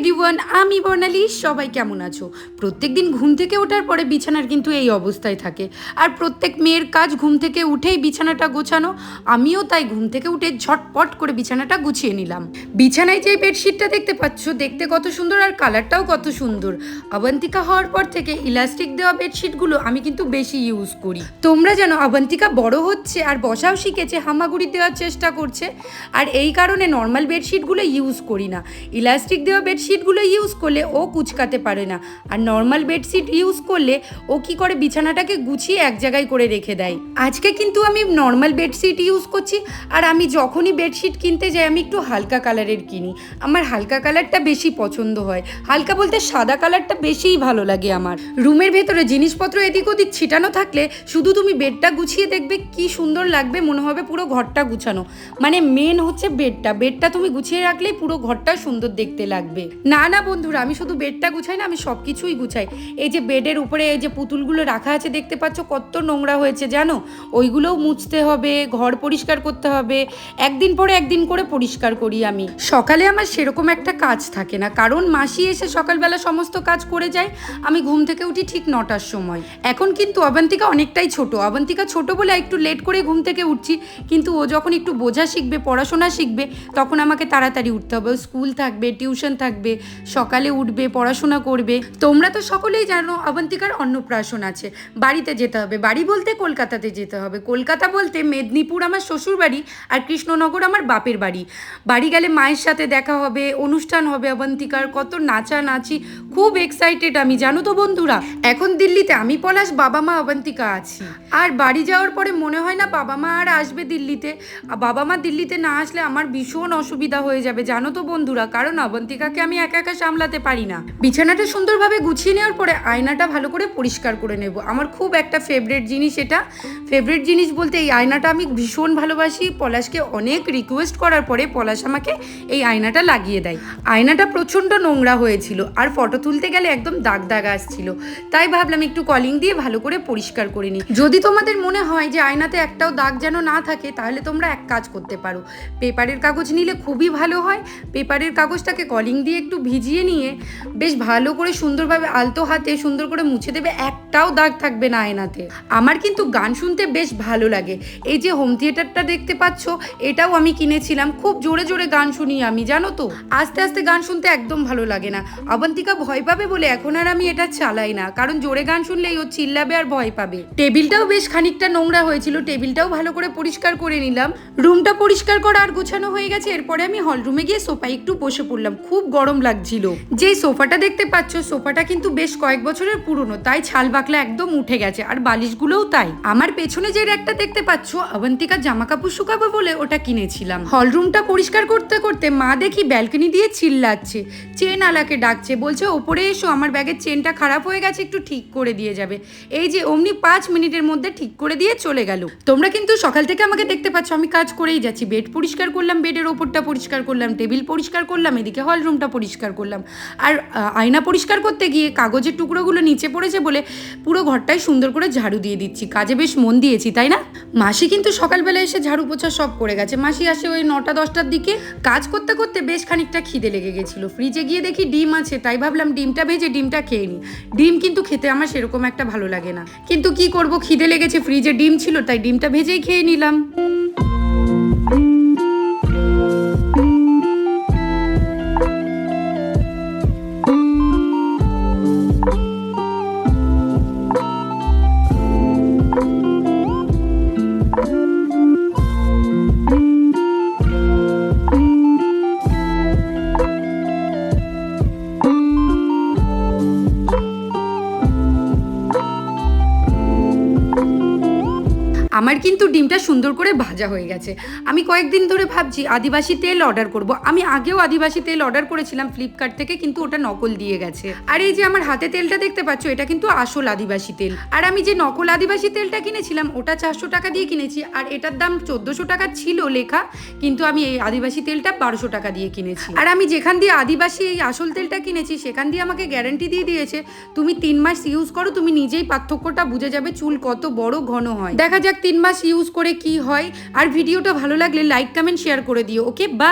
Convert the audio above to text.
Everyone, আমি বর্ণালী। সবাই কেমন আছো? প্রত্যেকদিন ঘুম থেকে ওঠার পরে বিছানার কিন্তু এই অবস্থায় থাকে, আর প্রত্যেক মেয়ের কাজ ঘুম থেকে উঠেই বিছানাটা গোছানো। আমিও তাই ঘুম থেকে উঠে ঝটপট করে বিছানাটা গুছিয়ে নিলাম। বিছানায় যে বেডশিটটা দেখতে পাচ্ছ, দেখতে কত সুন্দর আর কালারটাও কত সুন্দর। অবন্তিকা হওয়ার পর থেকে ইলাস্টিক দেওয়া বেডশিটগুলো আমি কিন্তু বেশি ইউজ করি। তোমরা জানো অবন্তিকা বড় হচ্ছে আর বসাও শিখেছে, হামাগুড়ি দেওয়ার চেষ্টা করছে, আর এই কারণে নর্মাল বেডশিটগুলো ইউজ করি না। ইলাস্টিক দেওয়া বেডশিটগুলো ইউজ করলে ও কুচকাতে পারে না, আর নর্মাল বেডশিট ইউজ করলে ও কি করে বিছানাটাকে গুছিয়ে এক জায়গায় করে রেখে দেয়। আজকে কিন্তু আমি নর্মাল বেডশিট ইউজ করছি, আর আমি যখনই বেডশিট কিনতে যাই আমি একটু হালকা কালারের কিনি। আমার হালকা কালারটা বেশি পছন্দ হয়, হালকা বলতে সাদা কালারটা বেশিই ভালো লাগে আমার। রুমের ভেতরে জিনিসপত্র এদিক ওদিক ছিটানো থাকলে শুধু তুমি বেডটা গুছিয়ে দেখবে কি সুন্দর লাগবে, মনে হবে পুরো ঘরটা গুছানো। মানে মেন হচ্ছে বেডটা তুমি গুছিয়ে রাখলেই পুরো ঘরটা সুন্দর দেখতে লাগবে। না বন্ধুরা, আমি শুধু বেডটা গুছাই না, আমি সব কিছুই গুছাই। এই যে বেডের উপরে এই যে পুতুলগুলো রাখা আছে দেখতে পাচ্ছ, কত নোংরা হয়েছে জানো? ওইগুলোও মুছতে হবে, ঘর পরিষ্কার করতে হবে। একদিন পরে একদিন করে পরিষ্কার করি আমি। সকালে আমার সেরকম একটা কাজ থাকে না, কারণ মাসি এসে সকালবেলা সমস্ত কাজ করে যায়। আমি ঘুম থেকে উঠি ঠিক 9টার সময়। এখন কিন্তু অবন্তিকা অনেকটাই ছোট। অবন্তিকা ছোট বলে একটু লেট করে ঘুম থেকে উঠছি, কিন্তু ও যখন একটু বোঝা শিখবে, পড়াশোনা শিখবে, তখন আমাকে তাড়াতাড়ি উঠতে হবে। স্কুল থাকবে, টিউশন থাকবে, সকালে উঠবে, পড়াশোনা করবে। তোমরা তো সকলেই জানো অবন্তিকার অন্নপ্রাশন আছে, বাড়িতে যেতে হবে। বাড়ি বলতে কলকাতাতে যেতে হবে। কলকাতা বলতে মেদিনীপুর আমার শ্বশুর বাড়ি, আর কৃষ্ণনগর আমার বাপের বাড়ি। বাড়ি গেলে মায়ের সাথে দেখা হবে, অনুষ্ঠান হবে অবন্তিকার, কত নাচানাচি, খুব এক্সাইটেড আমি, জানো তো বন্ধুরা। এখন দিল্লিতে আমি পলাশ, বাবা মা অবন্তিকা আছি। আর বাড়ি যাওয়ার পরে মনে হয় না বাবা মা আর আসবে দিল্লিতে। বাবা মা দিল্লিতে না আসলে আমার ভীষণ অসুবিধা হয়ে যাবে, জানো তো বন্ধুরা, কারণ অবন্তিকাকে আমি একা একা সামলাতে পারি না। বিছানাটা সুন্দরভাবে গুছিয়ে নেওয়ার পরে আয়নাটা ভালো করে পরিষ্কার করে নেব। আমার খুব একটা ফেভারিট জিনিস এটা। ফেভারিট জিনিস বলতে এই আয়নাটা আমি ভীষণ ভালোবাসি। পলাশকে অনেক রিকোয়েস্ট করার পরে পলাশ আমাকে এই আয়নাটা লাগিয়ে দেয়। আয়নাটা প্রচণ্ড নোংরা হয়েছিল, আর ফটো তুলতে গেলে একদম দাগ দাগ আসছিল, তাই ভাবলাম একটু কলিং দিয়ে ভালো করে পরিষ্কার করে নিই। যদি তোমাদের মনে হয় যে আয়নাতে একটাও দাগ যেন না থাকে, তাহলে তোমরা এক কাজ করতে পারো, পেপারের কাগজ নিলে খুবই ভালো হয়। পেপারের কাগজটাকে কলিং দিয়ে একটু ভিজিয়ে নিয়ে বেশ ভালো করে সুন্দরভাবে আলতো হাতে সুন্দর করে মুছে দেবে, একটাও দাগ থাকবে না আয়নাতে। আমার কিন্তু গান শুনতে বেশ ভালো লাগে। এই যে হোম থিয়েটারটা দেখতে পাচ্ছ, এটাও আমি কিনেছিলাম। খুব জোরে জোরে গান শুনি আমি, জানো তো। আস্তে আস্তে গান শুনতে একদম ভালো লাগে না। অবন্তিকা ভয় পাবে বলে এখন আর আমি এটা চালাই না, কারণ জোরে গান শুনলেই ও চিল্লাবে আর ভয় পাবে। টেবিলটাও বেশ খানিকটা নোংরা হয়েছিল, টেবিলটাও ভালো করে পরিষ্কার করে নিলাম। রুমটা পরিষ্কার করা আর গোছানো হয়ে গেছে। এরপরে আমি হল রুমে গিয়ে সোফায় একটু বসে পড়লাম, খুব গরম লাগছিল। যে সোফাটা দেখতে পাচ্ছ, সোফাটা কিন্তু বেশ কয়েক বছরের পুরনো, তাই ছাল বাকলা একদম উঠে গেছে, আর বালিশগুলোও তাই। আমার পেছনে যে র্যাকটা দেখতে পাচ্ছ, অবন্তিকার জামা কাপড় শুকাবো বলে ওটা কিনেছিলাম। হল রুমটা পরিষ্কার করতে করতে মা দেখি ব্যালকনি দিয়ে চিল্লাচ্ছে, চেন আলাকে ডাকছে, বলছে ওপরে এসো, আমার ব্যাগের চেনটা খারাপ হয়ে গেছে, একটু ঠিক করে দিয়ে যাবে। এই যে অমনি 5 মিনিটের মধ্যে ঠিক করে দিয়ে চলে গেল। তোমরা কিন্তু সকাল থেকে আমাকে দেখতে পাচ্ছ, আমি কাজ করেই যাচ্ছি। বেড পরিষ্কার করলাম, বেডের ওপরটা পরিষ্কার করলাম, টেবিল পরিষ্কার করলাম, এদিকে হল রুমটা পরিষ্কার করলাম। আর আয়না পরিষ্কার করতে গিয়ে কাগজের টুকরোগুলো নিচে পড়েছে বলে পুরো ঘরটাই সুন্দর করে ঝাড়ু দিয়ে দিচ্ছি। কাজে বেশ মন দিয়েছি, তাই না? মাসি কিন্তু সকালবেলা এসে ঝাড়ু পোছা সব করে গেছে। মাসি আসে ওই 9টা-10টার দিকে। কাজ করতে করতে বেশ খানিকটা খিদে লেগে গেছিলো। ফ্রিজে গিয়ে দেখি ডিম আছে, তাই ভাবলাম ডিমটা ভেজে ডিমটা খেয়ে নিই। ডিম কিন্তু খেতে আমার সেরকম একটা ভালো লাগে না, কিন্তু কি করব, খিদে লেগেছে, ফ্রিজে ডিম ছিল, তাই ডিমটা ভেজেই খেয়ে নিলাম। আমার কিন্তু ডিমটা সুন্দর করে ভাজা হয়ে গেছে। আমি কয়েকদিন ধরে ভাবছি আদিবাসী তেল অর্ডার করব। আমি আগেও আদিবাসী তেল অর্ডার করেছিলাম ফ্লিপকার্ট থেকে, কিন্তু ওটা নকল দিয়ে গেছে। আর এই যে আমার হাতে তেলটা দেখতে পাচ্ছ, এটা কিন্তু আসল আদিবাসী তেল। আর আমি যে নকল আদিবাসী তেলটা কিনেছিলাম ওটা 400 টাকা দিয়ে কিনেছি, আর এটার দাম 1400 টাকা ছিল লেখা, কিন্তু আমি এই আদিবাসী তেলটা 1200 টাকা দিয়ে কিনেছি। আর আমি যেখান দিয়ে আদিবাসী এই আসল তেলটা কিনেছি, সেখান দিয়ে আমাকে গ্যারান্টি দিয়ে দিয়েছে, তুমি 3 মাস ইউজ করো, তুমি নিজেই পার্থক্যটা বুঝে যাবে, চুল কত বড় ঘন হয়। দেখা যাক 3 মাস ইউজ করে কি হয়। আর ভিডিওটা ভালো লাগলে লাইক, কমেন্ট, শেয়ার করে দিও। ওকে, বাই।